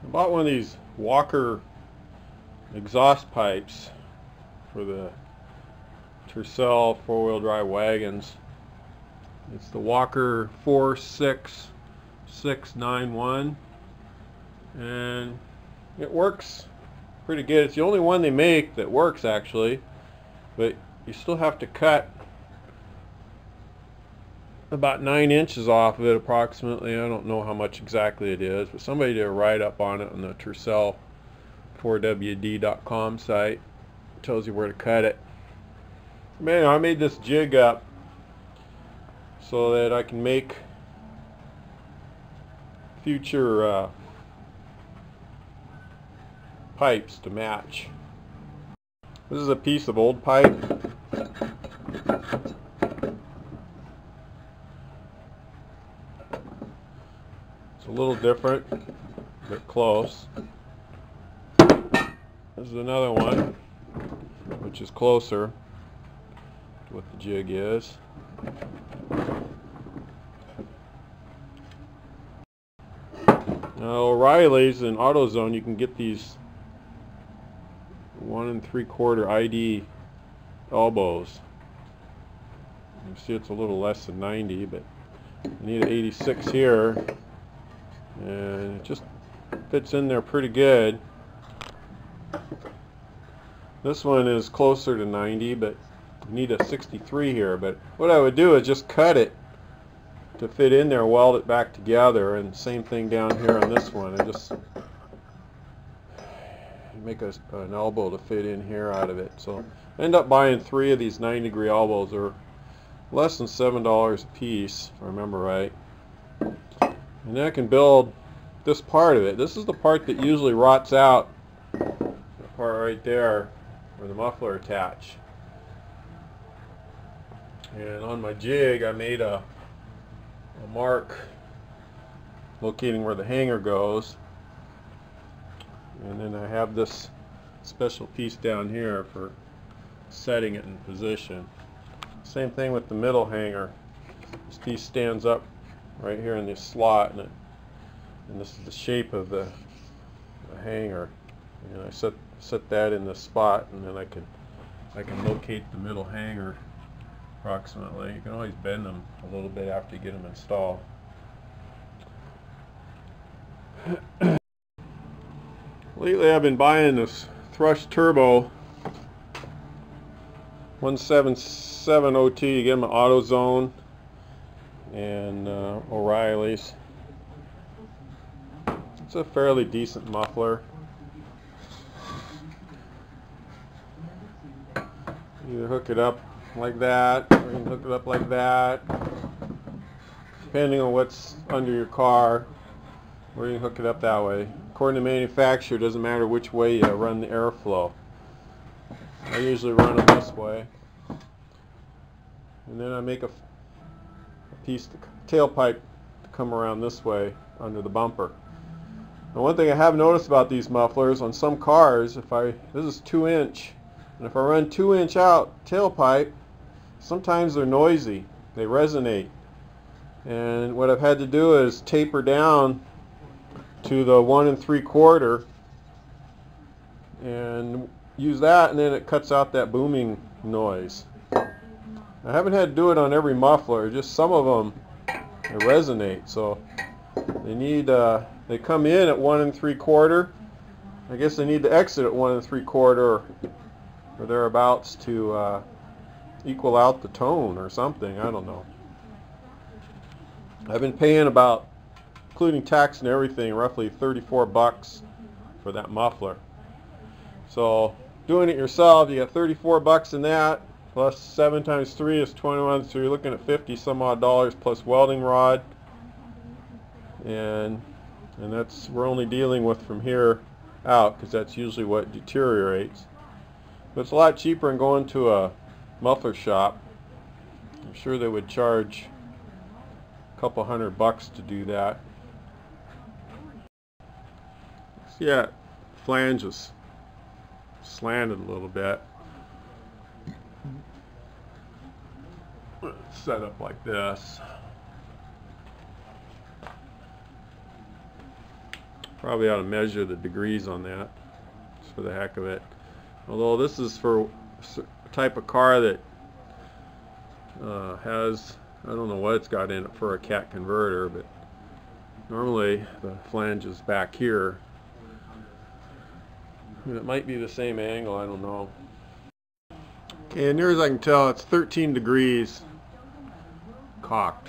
I bought one of these Walker exhaust pipes for the Tercel four-wheel drive wagons. It's the Walker 46691, and it works pretty good. It's the only one they make that works actually, but you still have to cut about 9 inches off of it approximately. I don't know how much exactly it is, but somebody did a write-up on it on the Tercel 4wd.com site. It tells you where to cut it. Man, I made this jig up so that I can make future pipes to match. This is a piece of old pipe. It's a little different, but close. This is another one, which is closer to what the jig is. Now, O'Reilly's and AutoZone, you can get these 1 3/4 ID elbows. You see it's a little less than 90, but you need an 86 here, and it just fits in there pretty good. This one is closer to 90, but you need a 63 here. But what I would do is just cut it to fit in there, weld it back together, and same thing down here on this one. I just make an elbow to fit in here out of it. So I end up buying 3 of these 90-degree elbows. They're less than $7 a piece, if I remember right. And then I can build this part of it. This is the part that usually rots out, the part right there where the muffler attach. And on my jig I made a mark locating where the hanger goes, and then I have this special piece down here for setting it in position. Same thing with the middle hanger. This piece stands up right here in this slot, and this is the shape of the hanger, and I set that in this spot, and then I can locate the middle hanger approximately. You can always bend them a little bit after you get them installed. Lately I've been buying this Thrush Turbo 177 OT. You get them at AutoZone and O'Reilly's. It's a fairly decent muffler. You hook it up like that, or you can hook it up like that, depending on what's under your car, or you can hook it up that way. According to manufacturer, it doesn't matter which way you run the airflow. I usually run them this way, and then I make a piece, the tailpipe, to come around this way under the bumper. Now, one thing I have noticed about these mufflers on some cars, this is 2-inch, and if I run 2-inch out tailpipe, sometimes they're noisy, they resonate, and what I've had to do is taper down to the 1 3/4 and use that, and then it cuts out that booming noise. I haven't had to do it on every muffler, just some of them they resonate, so they come in at 1 3/4. I guess they need to exit at 1 3/4 or thereabouts to equal out the tone or something. I don't know. I've been paying about, including tax and everything, roughly 34 bucks for that muffler. So doing it yourself, you got 34 bucks in that, plus 7 times 3 is 21, so you're looking at 50 some odd dollars plus welding rod, and we're only dealing with from here out, because that's usually what deteriorates. But it's a lot cheaper than going to a muffler shop. I'm sure they would charge a couple $100 to do that. See that flange is slanted a little bit. It's set up like this. Probably ought to measure the degrees on that, just for the heck of it. Although this is for a type of car that has, I don't know what it's got in it for a cat converter, but normally the flange is back here. And it might be the same angle, I don't know. Okay, and near as I can tell, it's 13 degrees cocked.